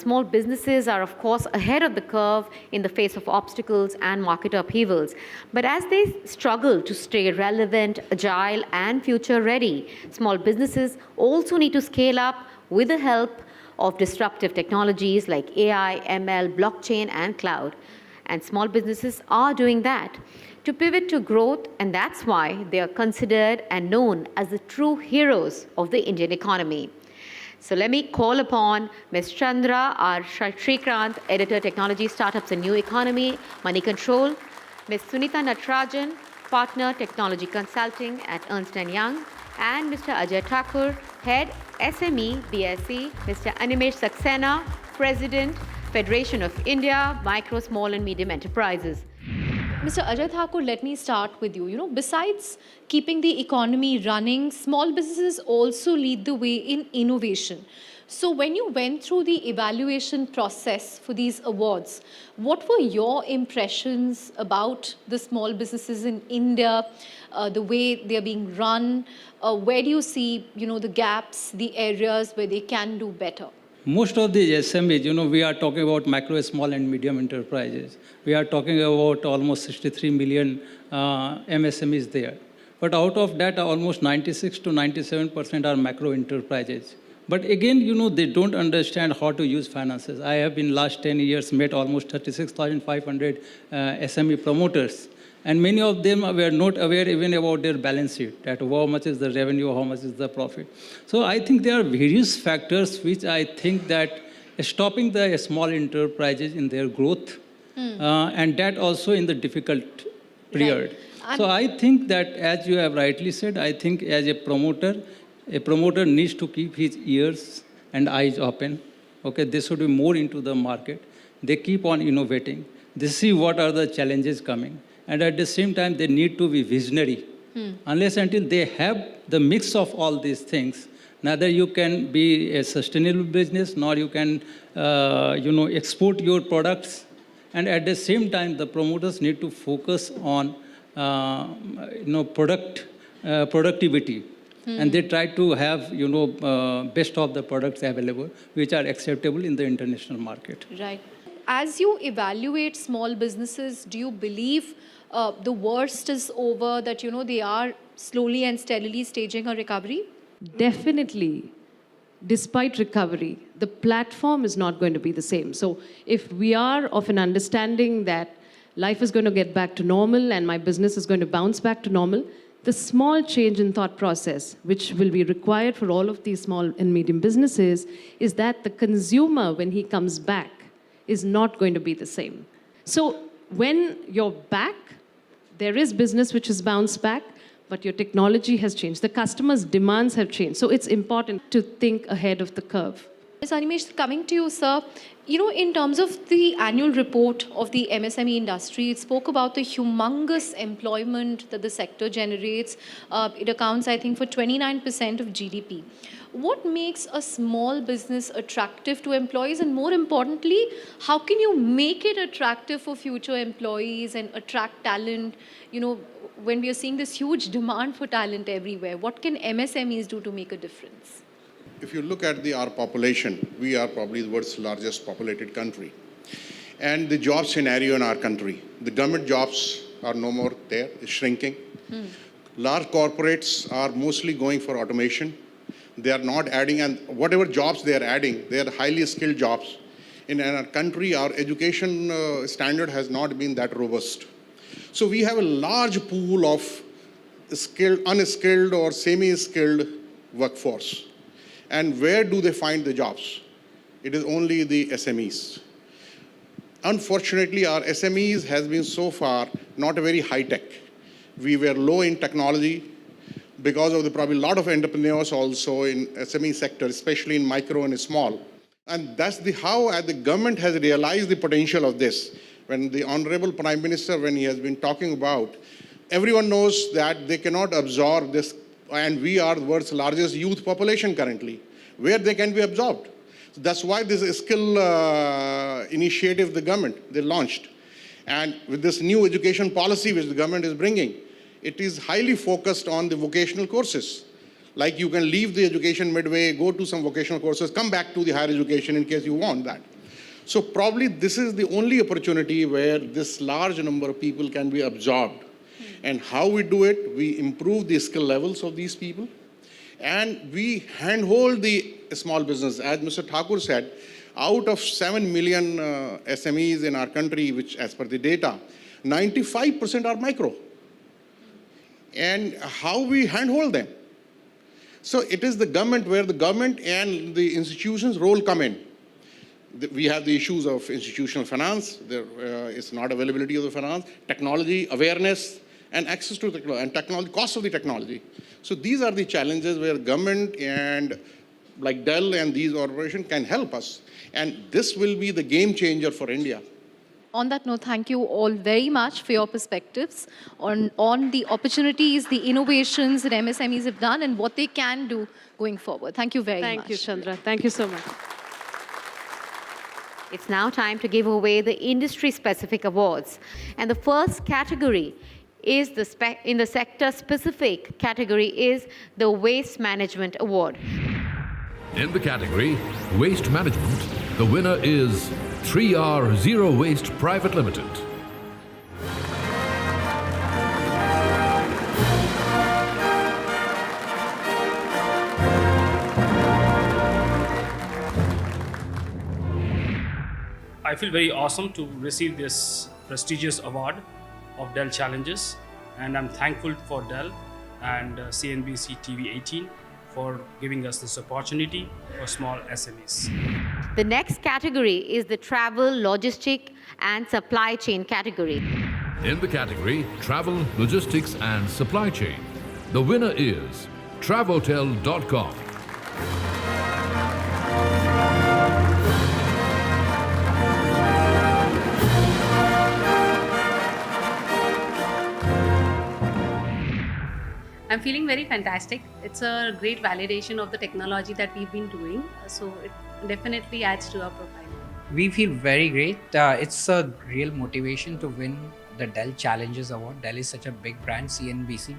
small businesses are, of course, ahead of the curve in the face of obstacles and market upheavals. But as they struggle to stay relevant, agile, and future-ready, small businesses also need to scale up with the help of disruptive technologies like AI, ML, blockchain, and cloud. And small businesses are doing that to pivot to growth, and that's why they are considered and known as the true heroes of the Indian economy. So let me call upon Ms. Chandra R. Srikanth, Editor, Technology, Startups and New Economy, Money Control, Ms. Sunita Natarajan, Partner, Technology Consulting at Ernst & Young, and Mr. Ajay Thakur, Head, SME, BSc, Mr. Animesh Saxena, President, Federation of India, Micro, Small and Medium Enterprises. Mr. Ajay Thakur, let me start with you. Besides keeping the economy running, small businesses also lead the way in innovation. So when you went through the evaluation process for these awards, what were your impressions about the small businesses in India, the way they're being run? Where do you see, the gaps, the areas where they can do better? Most of the SMEs, we are talking about micro, small and medium enterprises. We are talking about almost 63 million MSMEs there. But out of that, almost 96 to 97% are macro enterprises. But again, they don't understand how to use finances. I have been last 10 years met almost 36,500 SME promoters. And many of them were not aware even about their balance sheet, that how much is the revenue, how much is the profit. So I think there are various factors which I think that stopping the small enterprises in their growth, and that also in the difficult period. Right. So I think that, as you have rightly said, I think as a promoter needs to keep his ears and eyes open. Okay, they should be more into the market. They keep on innovating. They see what are the challenges coming. And at the same time, they need to be visionary. Unless until they have the mix of all these things, neither you can be a sustainable business, nor you can, export your products. And at the same time, the promoters need to focus on, productivity. And they try to have, best of the products available, which are acceptable in the international market. Right. As you evaluate small businesses, do you believe the worst is over, that, they are slowly and steadily staging a recovery? Definitely. Despite recovery, the platform is not going to be the same. So if we are of an understanding that life is going to get back to normal and my business is going to bounce back to normal, the small change in thought process, which will be required for all of these small and medium businesses, is that the consumer, when he comes back, is not going to be the same. So when you're back, there is business which has bounced back, but your technology has changed. The customer's demands have changed. So it's important to think ahead of the curve. Ms. Animesh, coming to you, sir, in terms of the annual report of the MSME industry, it spoke about the humongous employment that the sector generates. It accounts, I think, for 29% of GDP. What makes a small business attractive to employees? And more importantly, how can you make it attractive for future employees and attract talent? When we are seeing this huge demand for talent everywhere, what can MSMEs do to make a difference? If you look at our population, we are probably the world's largest populated country. And the job scenario in our country, the government jobs are no more there, it's shrinking. Large corporates are mostly going for automation. They are not adding, and whatever jobs they are adding, they are highly skilled jobs. In our country, our education standard has not been that robust. So we have a large pool of skilled, unskilled or semi-skilled workforce. And where do they find the jobs? It is only the SMEs. Unfortunately, our SMEs has been so far not very high-tech. We were low in technology because of probably a lot of entrepreneurs also in SME sector, especially in micro and small. And that's how the government has realized the potential of this. When the Honorable Prime Minister, when he has been talking about, everyone knows that they cannot absorb this, and we are the world's largest youth population currently, where they can be absorbed. So that's why this skill initiative the government, they launched. And with this new education policy which the government is bringing, it is highly focused on the vocational courses. Like you can leave the education midway, go to some vocational courses, come back to the higher education in case you want that. So probably this is the only opportunity where this large number of people can be absorbed. And how we do it, we improve the skill levels of these people, and we handhold the small business. As Mr. Thakur said, out of 7 million SMEs in our country, which as per the data, 95% are micro. And how we handhold them. So it is the government where the government and the institutions' role come in. We have the issues of institutional finance, there is not availability of the finance, technology, awareness, and access to technology, and technology, cost of the technology. So these are the challenges where government and like Dell and these organizations can help us. And this will be the game changer for India. On that note, thank you all very much for your perspectives on the opportunities, the innovations that MSMEs have done and what they can do going forward. Thank you very much. Thank you, Chandra. Thank you so much. It's now time to give away the industry-specific awards. And the first category is in the sector-specific category is the Waste Management Award. In the category Waste Management, the winner is 3R Zero Waste Private Limited. I feel very awesome to receive this prestigious award of Dell Challenges, and I'm thankful for Dell and CNBC-TV18 for giving us this opportunity for small SMEs. The next category is the Travel, Logistic and Supply Chain category. In the category Travel, Logistics and Supply Chain, the winner is Traveltel.com. I'm feeling very fantastic. It's a great validation of the technology that we've been doing. So it definitely adds to our profile. We feel very great. It's a real motivation to win the Dell Challenges Award. Dell is such a big brand, CNBC,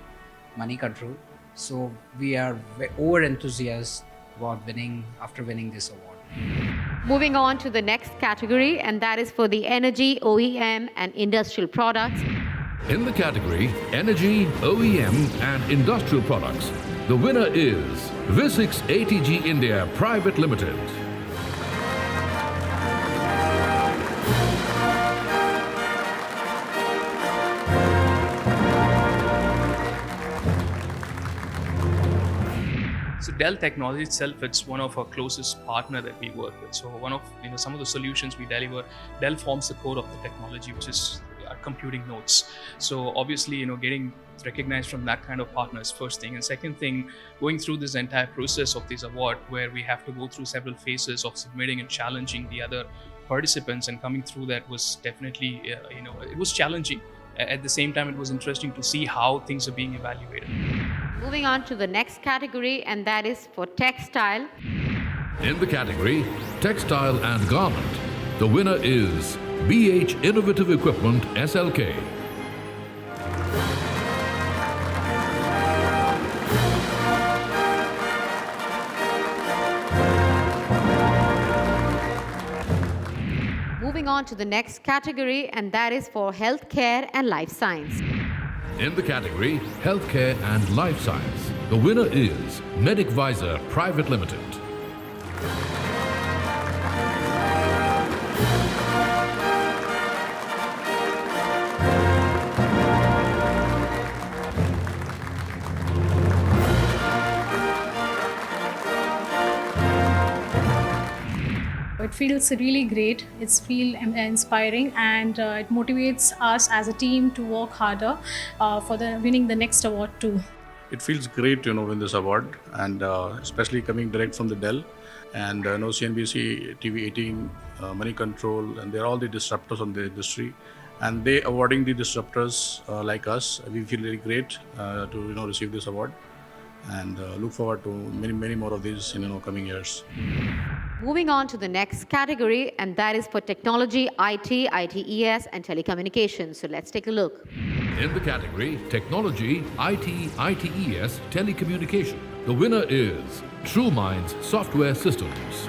money control. So we are over enthusiastic about winning this award. Moving on to the next category, and that is for the Energy, OEM and Industrial Products. In the category Energy, OEM and Industrial Products, the winner is Visix ATG India Private Limited. So Dell Technology itself, it's one of our closest partner that we work with. So one of some of the solutions we deliver, Dell forms the core of the technology, which is our computing nodes. So obviously, getting recognized from that kind of partner is first thing. And second thing, going through this entire process of this award, where we have to go through several phases of submitting and challenging the other participants, and coming through that was definitely, it was challenging. At the same time, it was interesting to see how things are being evaluated. Moving on to the next category, and that is for Textile. In the category Textile and Garment, the winner is BH Innovative Equipment SLK. Moving on to the next category, and that is for Healthcare and Life Science. In the category Healthcare and Life Science, the winner is MedicVisor Private Limited. It feels really great. It's inspiring, and it motivates us as a team to work harder for winning the next award too. It feels great, to win this award, and especially coming direct from the Dell and CNBC TV18, Money Control, and they're all the disruptors on the industry, and they awarding the disruptors like us. We feel really great to receive this award, and look forward to many more of these in coming years. Moving on to the next category, and that is for Technology, IT, ITES, and Telecommunications. So let's take a look. In the category Technology, IT, ITES, Telecommunication, the winner is TrueMinds Software Systems.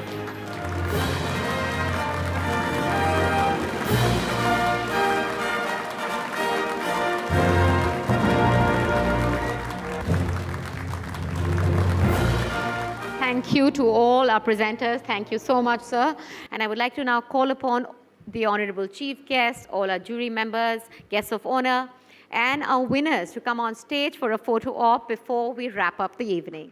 Thank you to all our presenters. Thank you so much, sir. And I would like to now call upon the Honorable Chief Guest, all our jury members, guests of honor, and our winners to come on stage for a photo op before we wrap up the evening.